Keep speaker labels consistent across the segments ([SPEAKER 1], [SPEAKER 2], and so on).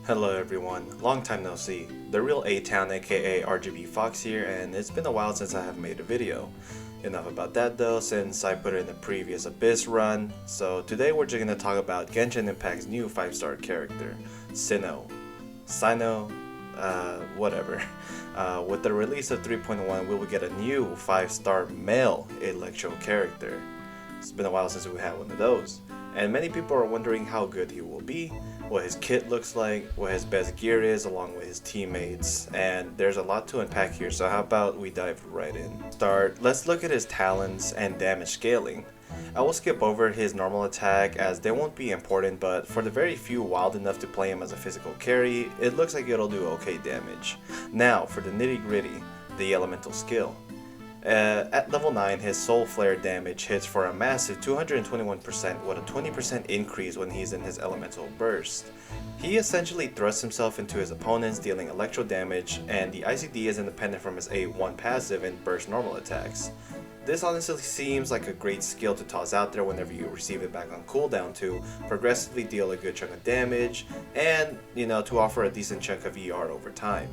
[SPEAKER 1] Hello everyone, long time no see. The real A-Town aka RGB Fox here, and it's been a while since I have made a video. Enough about that though, since I put it in the previous Abyss run. So today we're just gonna talk about Genshin Impact's new 5-star character, Cyno. Whatever. With the release of 3.1, we will get a new 5-star male electro character. It's been a while since we had one of those. And many people are wondering how good he will be, what his kit looks like, what his best gear is along with his teammates, and there's a lot to unpack here, so how about we dive right in. Let's look at his talents and damage scaling. I will skip over his normal attack as they won't be important, but for the very few wild enough to play him as a physical carry, it looks like it'll do okay damage. Now for the nitty gritty, the elemental skill. At level 9, his Soul Flare damage hits for a massive 221% with a 20% increase when he's in his elemental burst. He essentially thrusts himself into his opponents, dealing electro damage, and the ICD is independent from his A1 passive and burst normal attacks. This honestly seems like a great skill to toss out there whenever you receive it back on cooldown to progressively deal a good chunk of damage and, to offer a decent chunk of ER over time.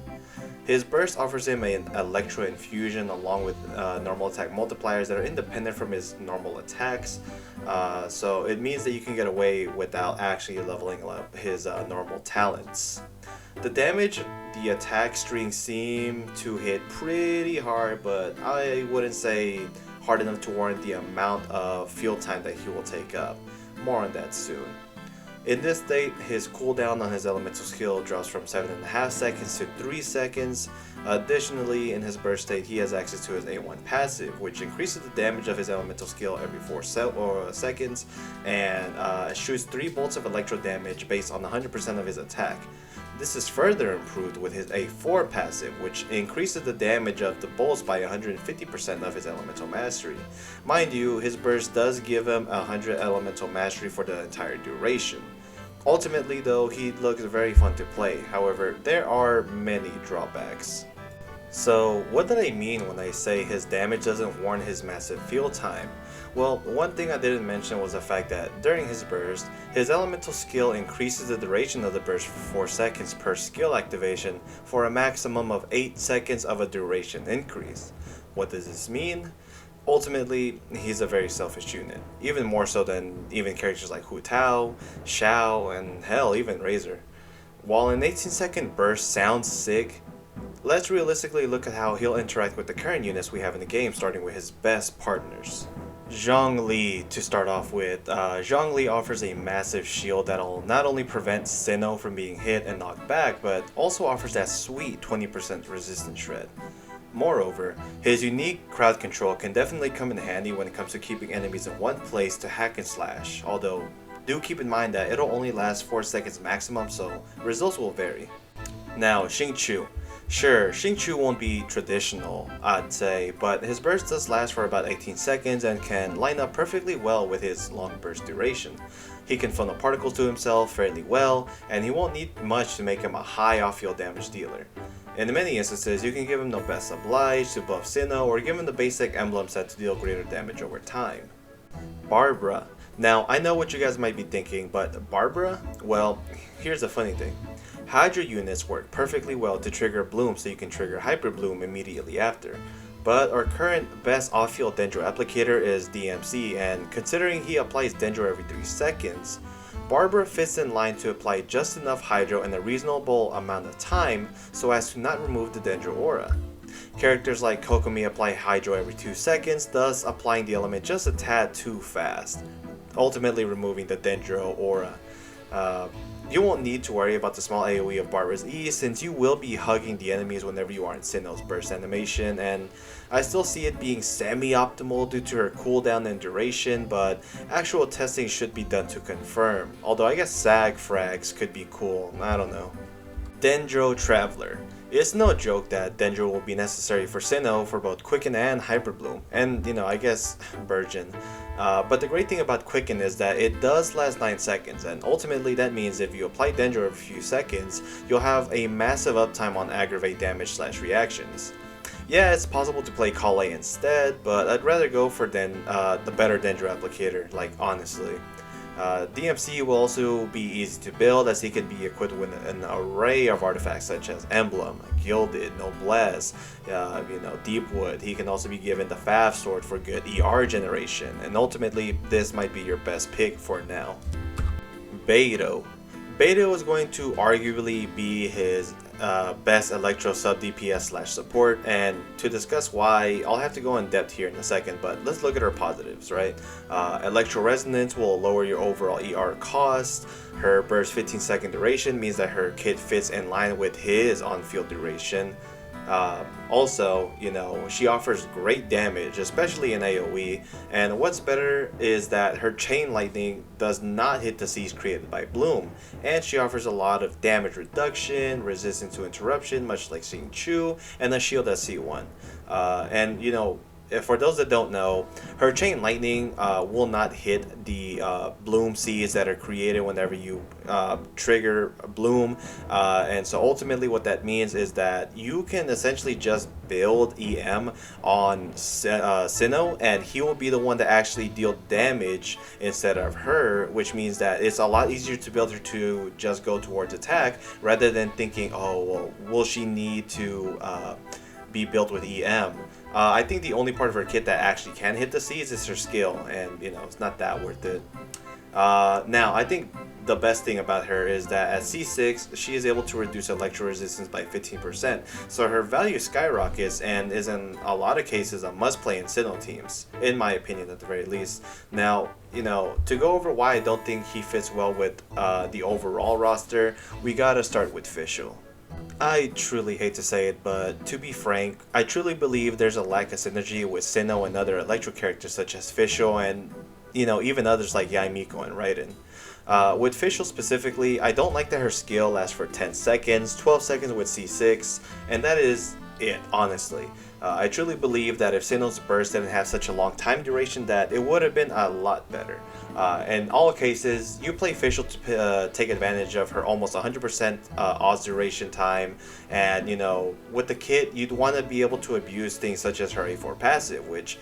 [SPEAKER 1] His burst offers him an electro infusion along with normal attack multipliers that are independent from his normal attacks, so it means that you can get away without actually leveling up his normal talents. The damage, the attack strings seem to hit pretty hard, but I wouldn't say hard enough to warrant the amount of field time that he will take up. More on that soon. In this state, his cooldown on his elemental skill drops from 7.5 seconds to 3 seconds. Additionally, in his burst state, he has access to his A1 passive, which increases the damage of his elemental skill every 4 seconds and shoots 3 bolts of electro damage based on 100% of his attack. This is further improved with his A4 passive, which increases the damage of the bolts by 150% of his elemental mastery. Mind you, his burst does give him 100 elemental mastery for the entire duration. Ultimately though, he looks very fun to play, however, there are many drawbacks. So what did I mean when I say his damage doesn't warrant his massive field time? Well, one thing I didn't mention was the fact that during his burst, his elemental skill increases the duration of the burst for 4 seconds per skill activation for a maximum of 8 seconds of a duration increase. What does this mean? Ultimately, he's a very selfish unit, even more so than even characters like Hu Tao, Xiao, and hell, even Razor. While an 18-second burst sounds sick, let's realistically look at how he'll interact with the current units we have in the game, starting with his best partners. Zhongli to start off with. Zhongli offers a massive shield that'll not only prevent Cyno from being hit and knocked back, but also offers that sweet 20% resistance shred. Moreover, his unique crowd control can definitely come in handy when it comes to keeping enemies in one place to hack and slash, although do keep in mind that it'll only last 4 seconds maximum, so results will vary. Now, Xinqiu. Sure, Xinqiu won't be traditional, I'd say, but his burst does last for about 18 seconds and can line up perfectly well with his long burst duration. He can funnel particles to himself fairly well, and he won't need much to make him a high off-field damage dealer. In many instances, you can give him Noblesse Oblige to buff Cyno, or give him the basic emblem set to deal greater damage over time. Barbara. Now, I know what you guys might be thinking, but Barbara? Well, here's the funny thing. Hydra units work perfectly well to trigger Bloom, so you can trigger Hyper Bloom immediately after. But our current best off-field Dendro applicator is DMC, and considering he applies Dendro every 3 seconds, Barbara fits in line to apply just enough Hydro in a reasonable amount of time so as to not remove the Dendro aura. Characters like Kokomi apply Hydro every 2 seconds, thus applying the element just a tad too fast, ultimately removing the Dendro aura. You won't need to worry about the small AoE of Barbara's E since you will be hugging the enemies whenever you are in Cyno's burst animation, and I still see it being semi-optimal due to her cooldown and duration, but actual testing should be done to confirm, although I guess SAG frags could be cool, I don't know. Dendro Traveler. It's no joke that Dendro will be necessary for Cyno for both Quicken and Hyper Bloom, and I guess Burgeon. But the great thing about Quicken is that it does last 9 seconds, and ultimately that means if you apply Dendro every few seconds, you'll have a massive uptime on aggravate damage / reactions. Yeah, it's possible to play Kale instead, but I'd rather go for the better Dendro applicator, like honestly. DMC will also be easy to build as he can be equipped with an array of artifacts such as Emblem, Gilded, Noblesse, Deepwood. He can also be given the Fav Sword for good ER generation, and ultimately this might be your best pick for now. Beidou. Beidou is going to arguably be his best electro sub DPS / support, and to discuss why, I'll have to go in depth here in a second, but let's look at her positives, right? Electro resonance will lower your overall ER cost. Her burst 15-second duration means that her kit fits in line with his on-field duration. Also, she offers great damage, especially in AoE, and what's better is that her chain lightning does not hit the Cs created by Bloom, and she offers a lot of damage reduction, resistance to interruption, much like Xinqiu, and a shield at C1. For those that don't know, her chain lightning will not hit the bloom seeds that are created whenever you trigger bloom, and so ultimately what that means is that you can essentially just build EM on Cyno, and he will be the one to actually deal damage instead of her, which means that it's a lot easier to build her to just go towards attack rather than thinking, oh well, will she need to be built with EM. I think the only part of her kit that actually can hit the Cs is her skill, and it's not that worth it. Now, I think the best thing about her is that at C6, she is able to reduce electro resistance by 15%, so her value skyrockets and is in a lot of cases a must-play in Cyno teams, in my opinion at the very least. Now, to go over why I don't think he fits well with the overall roster, we gotta start with Fischl. I truly hate to say it, but to be frank, I truly believe there's a lack of synergy with Cyno and other electro characters such as Fischl and, even others like Yae Miko and Raiden. With Fischl specifically, I don't like that her skill lasts for 10 seconds, 12 seconds with C6, and that is it, honestly. I truly believe that if Cyno's burst didn't have such a long time duration, that it would have been a lot better. In all cases, you play Fischl to take advantage of her almost 100% Oz duration time, and with the kit, you'd want to be able to abuse things such as her A4 passive, which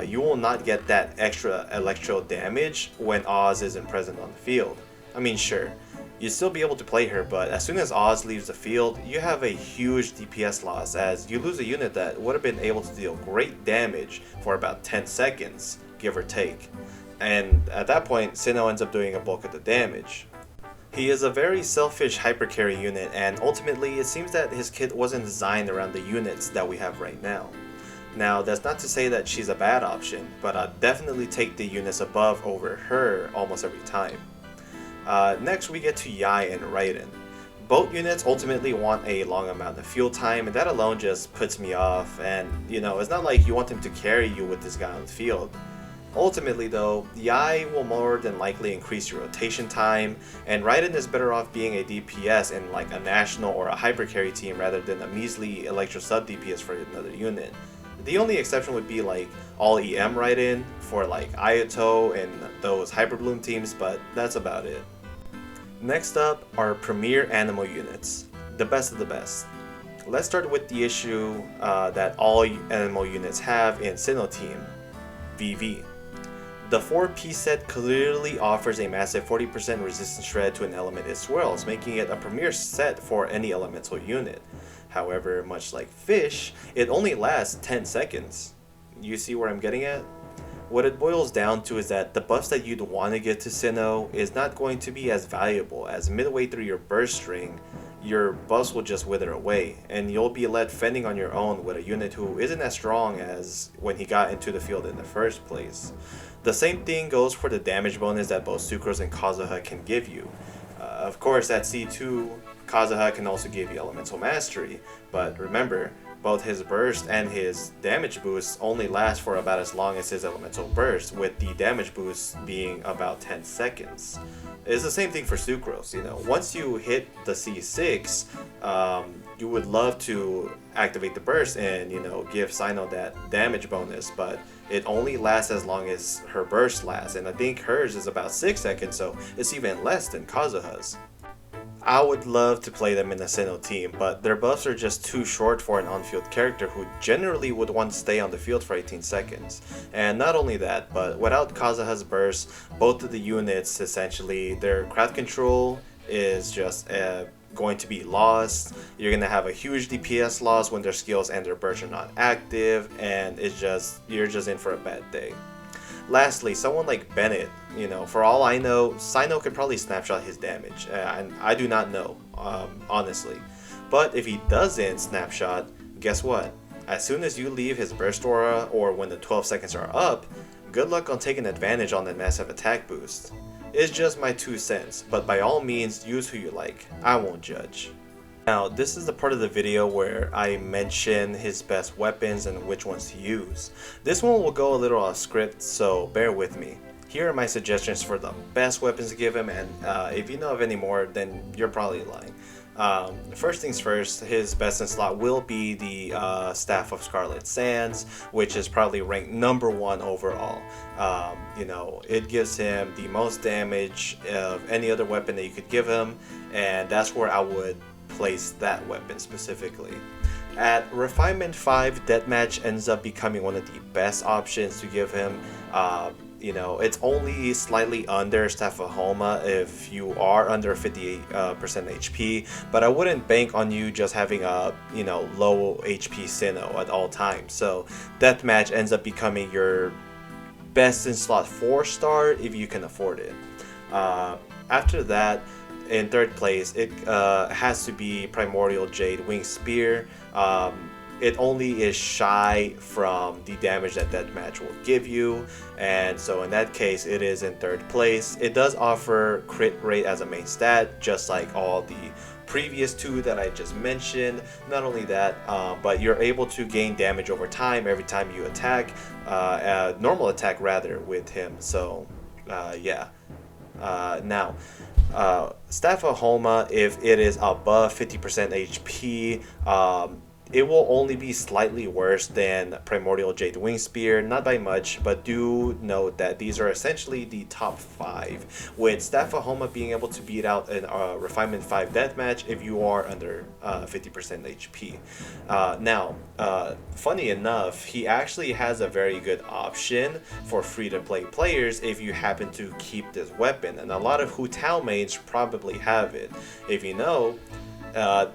[SPEAKER 1] you will not get that extra electro damage when Oz isn't present on the field. I mean, sure, you'd still be able to play her, but as soon as Oz leaves the field, you have a huge DPS loss as you lose a unit that would have been able to deal great damage for about 10 seconds, give or take. And at that point, Cyno ends up doing a bulk of the damage. He is a very selfish hypercarry unit, and ultimately it seems that his kit wasn't designed around the units that we have right now. Now, that's not to say that she's a bad option, but I'd definitely take the units above over her almost every time. Next we get to Yae and Raiden. Both units ultimately want a long amount of fuel time, and that alone just puts me off, and it's not like you want them to carry you with this guy on the field. Ultimately though, Yae will more than likely increase your rotation time, and Raiden is better off being a DPS in like a national or a hypercarry team rather than a measly electro sub DPS for another unit. The only exception would be like all EM Raiden for like Ayato and those Hyperbloom teams, but that's about it. Next up are Premier Anemo units, the best of the best. Let's start with the issue that all Anemo units have in Cyno team, VV. The 4-piece set clearly offers a massive 40% resistance shred to an element it swirls, making it a premier set for any elemental unit. However, much like Fish, it only lasts 10 seconds. You see where I'm getting at? What it boils down to is that the buffs that you'd want to get to Cyno is not going to be as valuable, as midway through your burst string, your buffs will just wither away, and you'll be left fending on your own with a unit who isn't as strong as when he got into the field in the first place. The same thing goes for the damage bonus that both Sucrose and Kazuha can give you. Of course, at C2, Kazuha can also give you Elemental Mastery, but remember, both his burst and his damage boosts only last for about as long as his elemental burst, with the damage boost being about 10 seconds. It's the same thing for Sucrose, once you hit the C6, you would love to activate the burst and, give Cyno that damage bonus, but it only lasts as long as her burst lasts, and I think hers is about 6 seconds, so it's even less than Kazuha's. I would love to play them in a Cyno team, but their buffs are just too short for an on-field character who generally would want to stay on the field for 18 seconds. And not only that, but without Kazuha's burst, both of the units essentially, their crowd control is just going to be lost. You're going to have a huge DPS loss when their skills and their bursts are not active, and you're just in for a bad day. Lastly, someone like Bennet, for all I know, Cyno could probably snapshot his damage, and I do not know, honestly. But if he doesn't snapshot, guess what? As soon as you leave his burst aura, or when the 12 seconds are up, good luck on taking advantage on that massive attack boost. It's just my 2 cents, but by all means, use who you like. I won't judge. Now, this is the part of the video where I mention his best weapons and which ones to use. This one will go a little off script, so bear with me. Here are my suggestions for the best weapons to give him, and if you know of any more, then you're probably lying. First things first, his best in slot will be the Staff of Scarlet Sands, which is probably ranked #1 overall. It gives him the most damage of any other weapon that you could give him, and that's where I would place that weapon specifically. At Refinement 5, Deathmatch ends up becoming one of the best options to give him. It's only slightly under Staff of Homa if you are under 58% HP, but I wouldn't bank on you just having a low HP Cyno at all times. So Deathmatch ends up becoming your best in slot 4-star if you can afford it. After that, in third place, it has to be Primordial Jade Wing Spear. It only is shy from the damage that Deathmatch will give you, and so in that case it is in third place. It does offer crit rate as a main stat, just like all the previous 2 that I just mentioned. Not only that, but you're able to gain damage over time every time you attack, normal attack rather, with him. So yeah. Now, Staff of Homa, if it is above 50% HP, it will only be slightly worse than Primordial Jade Wing Spear, not by much, but do note that these are essentially the top 5, with Staff of Homa being able to beat out in Refinement 5 Deathmatch if you are under 50% HP. Now, funny enough, he actually has a very good option for free-to-play players if you happen to keep this weapon, and a lot of Hu Tao mains probably have it. If you know,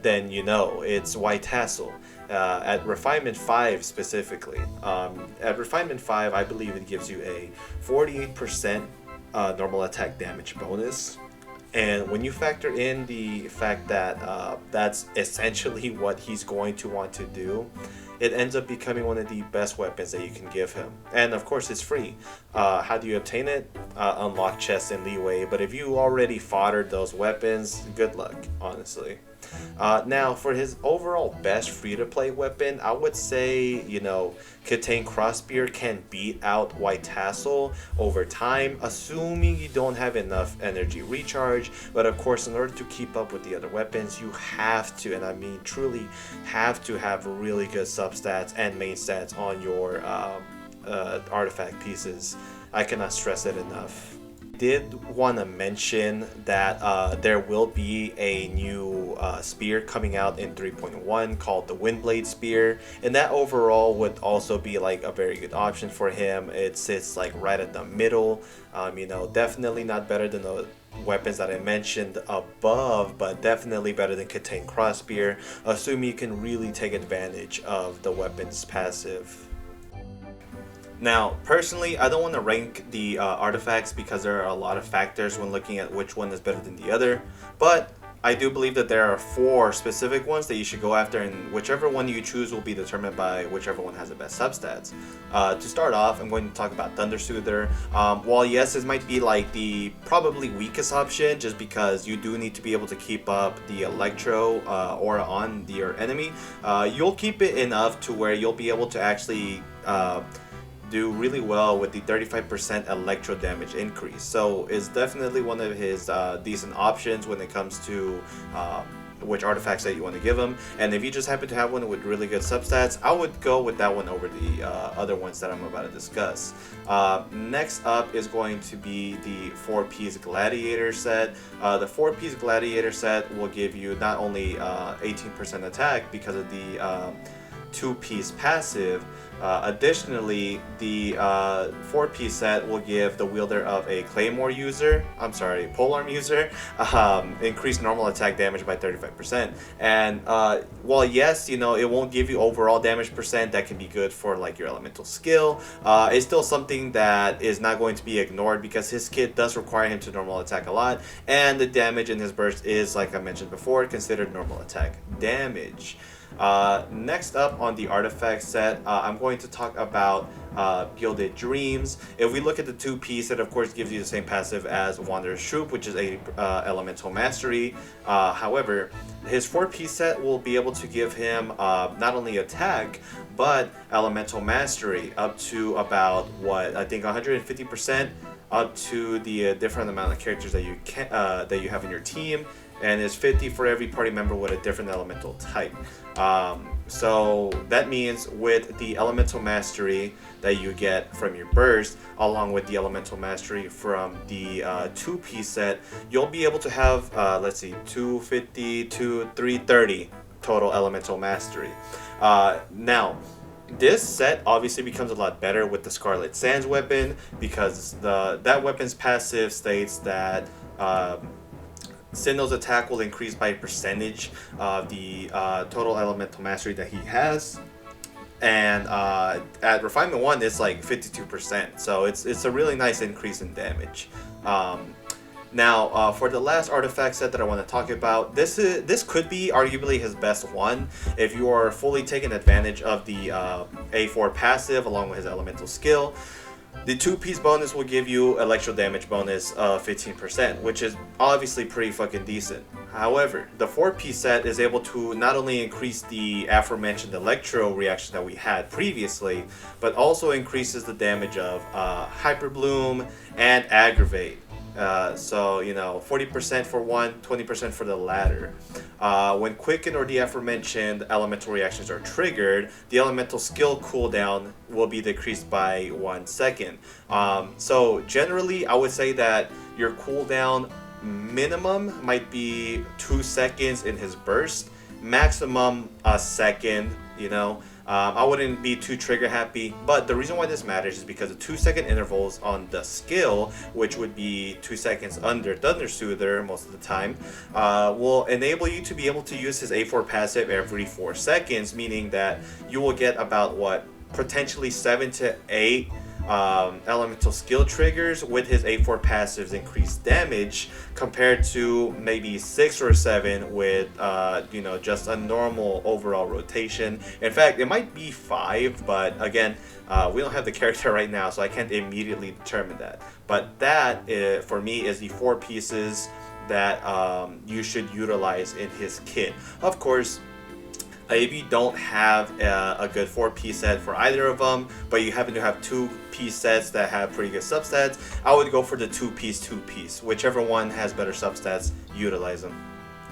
[SPEAKER 1] then you know, it's White Tassel. At Refinement 5 specifically. At Refinement 5, I believe it gives you a 48% normal attack damage bonus. And when you factor in the fact that that's essentially what he's going to want to do, it ends up becoming one of the best weapons that you can give him. And of course, it's free. How do you obtain it? Unlock chests and leeway. But if you already foddered those weapons, good luck, honestly. Now, for his overall best free-to-play weapon, I would say, Katane Crossspear can beat out White Tassel over time, assuming you don't have enough energy recharge. But of course, in order to keep up with the other weapons, you have to, and I mean truly have to, have really good substats and main stats on your artifact pieces. I cannot stress it enough. Did want to mention that there will be a new spear coming out in 3.1 called the Windblade Spear, and that overall would also be like a very good option for him. It sits like right at the middle, definitely not better than the weapons that I mentioned above, but definitely better than Katane Crossspear, assuming you can really take advantage of the weapon's passive. Now, personally, I don't want to rank the artifacts because there are a lot of factors when looking at which one is better than the other, but I do believe that there are 4 specific ones that you should go after, and whichever one you choose will be determined by whichever one has the best substats. To start off, I'm going to talk about Thunder Soother. While yes, this might be like the probably weakest option, just because you do need to be able to keep up the electro aura on your enemy, you'll keep it enough to where you'll be able to actually do really well with the 35% electro damage increase. So it's definitely one of his decent options when it comes to which artifacts that you want to give him. And if you just happen to have one with really good substats, I would go with that one over the other ones that I'm about to discuss. Next up is going to be the 4-piece gladiator set. The 4-piece gladiator set will give you not only 18% attack because of the 2-piece passive. Additionally, the 4-piece set will give the wielder of a polearm user, increased normal attack damage by 35%. And while yes, you know, it won't give you overall damage percent that can be good for like your elemental skill, it's still something that is not going to be ignored because his kit does require him to normal attack a lot, and the damage in his burst is, like I mentioned before, considered normal attack damage. Next up on the artifact set, I'm going to talk about Gilded Dreams. If we look at the 2-piece, it of course gives you the same passive as Wanderer's Troop, which is a elemental mastery. However, his 4-piece set will be able to give him not only attack but elemental mastery up to about what I think 150%, up to the different amount of characters that you have in your team, and is 50 for every party member with a different elemental type. So that means with the elemental mastery that you get from your burst, along with the elemental mastery from the 2-piece set, you'll be able to have 250 to 330 total elemental mastery. Now, this set obviously becomes a lot better with the Scarlet Sands weapon, because that weapon's passive states that Cyno's attack will increase by a percentage of the total elemental mastery that he has, and at Refinement 1 it's like 52%, so it's a really nice increase in damage. Now, for the last artifact set that I want to talk about, this could be arguably his best one if you are fully taking advantage of the A4 passive along with his elemental skill. The 2-piece bonus will give you electro damage bonus of 15%, which is obviously pretty fucking decent. However, the 4-piece set is able to not only increase the aforementioned electro reaction that we had previously, but also increases the damage of Hyper Bloom and Aggravate. So, you know, 40% for one, 20% for the latter. When Quicken or the aforementioned elemental reactions are triggered, the elemental skill cooldown will be decreased by 1 second. So generally, I would say that your cooldown minimum might be 2 seconds in his burst, maximum a second, you know. I wouldn't be too trigger happy, but the reason why this matters is because the 2-second intervals on the skill, which would be 2 seconds under Thunder Soother most of the time, will enable you to be able to use his A4 passive every 4 seconds, meaning that you will get about potentially 7 to 8 elemental skill triggers with his A4 passives increased damage, compared to maybe 6 or 7 with you know, just a normal overall rotation. In fact, it might be 5, but again, we don't have the character right now, so I can't immediately determine that. But that for me is the 4 pieces that you should utilize in his kit. Of course, if you don't have a good 4-piece set for either of them, but you happen to have 2-piece sets that have pretty good substats, I would go for the 2-piece. Whichever one has better substats, utilize them.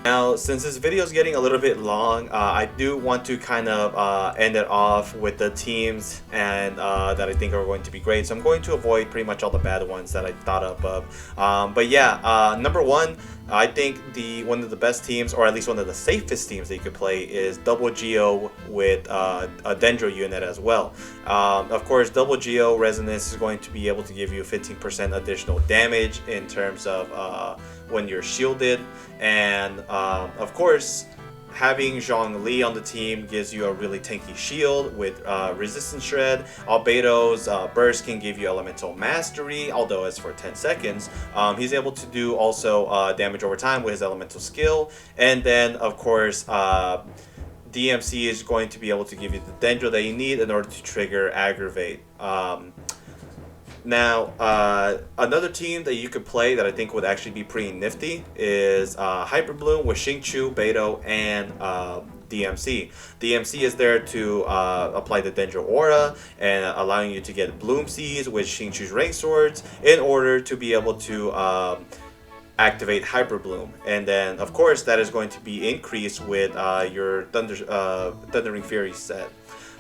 [SPEAKER 1] Now, since this video is getting a little bit long, I do want to kind of end it off with the teams and that I think are going to be great. So I'm going to avoid pretty much all the bad ones that I thought up of. But yeah, number 1, I think one of the best teams, or at least one of the safest teams that you could play, is Double Geo with a Dendro unit as well. Of course, Double Geo Resonance is going to be able to give you 15% additional damage in terms of when you're shielded, and of course, having Zhongli on the team gives you a really tanky shield with resistance shred. Beidou's burst can give you elemental mastery, although it's for 10 seconds. He's able to do also damage over time with his elemental skill, and then of course DMC is going to be able to give you the Dendro that you need in order to trigger Aggravate. Now, another team that you could play that I think would actually be pretty nifty is Hyper Bloom with Xinqiu, Beidou, and DMC. DMC is there to apply the Dendro Aura and allowing you to get Bloom Seeds with Xinqiu's Ray Swords in order to be able to activate Hyper Bloom. And then, of course, that is going to be increased with your Thundering Fury set.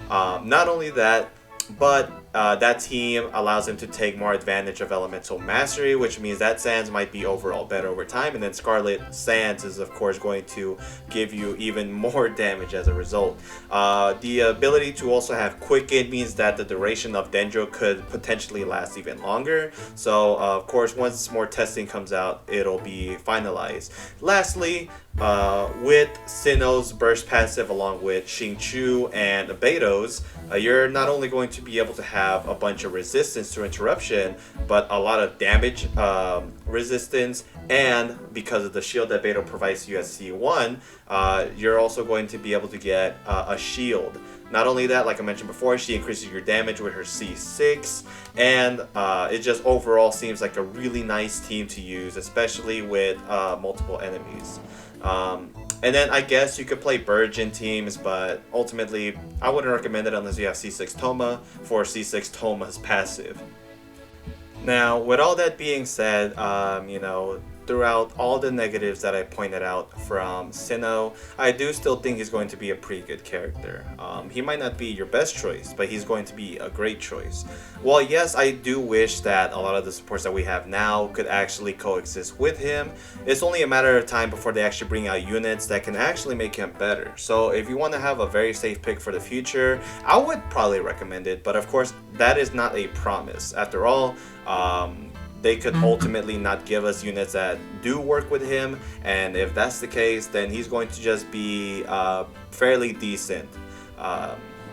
[SPEAKER 1] Not only that, but that team allows him to take more advantage of Elemental Mastery, which means that Sands might be overall better over time. And then Scarlet Sands is, of course, going to give you even more damage as a result. The ability to also have Quicken means that the duration of Dendro could potentially last even longer. So, of course, once more testing comes out, it'll be finalized. Lastly, with Cyno's burst passive along with Xinqiu and Beidou's, you're not only going to be able to have a bunch of resistance to interruption, but a lot of damage resistance, and because of the shield that Beidou provides you at C1, you're also going to be able to get a shield. Not only that, like I mentioned before, she increases your damage with her C6, and it just overall seems like a really nice team to use, especially with multiple enemies. And then I guess you could play Burgeon teams, but ultimately I wouldn't recommend it unless you have C6 Thoma for C6 Thoma's passive. Now, with all that being said, you know, throughout all the negatives that I pointed out from Cyno, I do still think he's going to be a pretty good character. He might not be your best choice, but he's going to be a great choice. While yes, I do wish that a lot of the supports that we have now could actually coexist with him, it's only a matter of time before they actually bring out units that can actually make him better. So if you want to have a very safe pick for the future, I would probably recommend it, but of course that is not a promise. After all, they could ultimately not give us units that do work with him, and if that's the case, then he's going to just be fairly decent.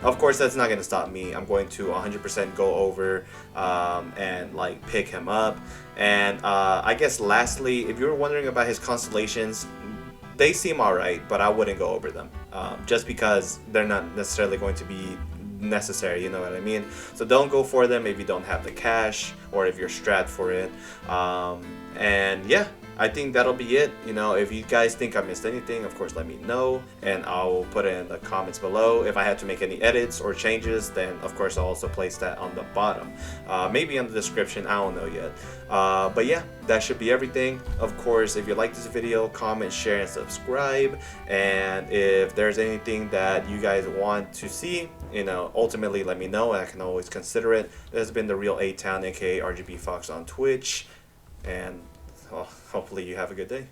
[SPEAKER 1] Of course, that's not going to stop me. I'm going to 100% go over and like pick him up. And I guess lastly, if you're wondering about his constellations, they seem alright, but I wouldn't go over them just because they're not necessarily going to be necessary, you know what I mean? So don't go for them if you don't have the cash or if you're strapped for it. And yeah, I think that'll be it. You know, if you guys think I missed anything, of course let me know and I'll put it in the comments below. If I had to make any edits or changes, then of course I'll also place that on the bottom, maybe in the description, I don't know yet. But yeah, that should be everything. Of course, if you like this video, comment, share, and subscribe. And if there's anything that you guys want to see, you know, ultimately let me know and I can always consider it. This has been The Real A-Town, aka RGB Fox on Twitch, and hopefully you have a good day.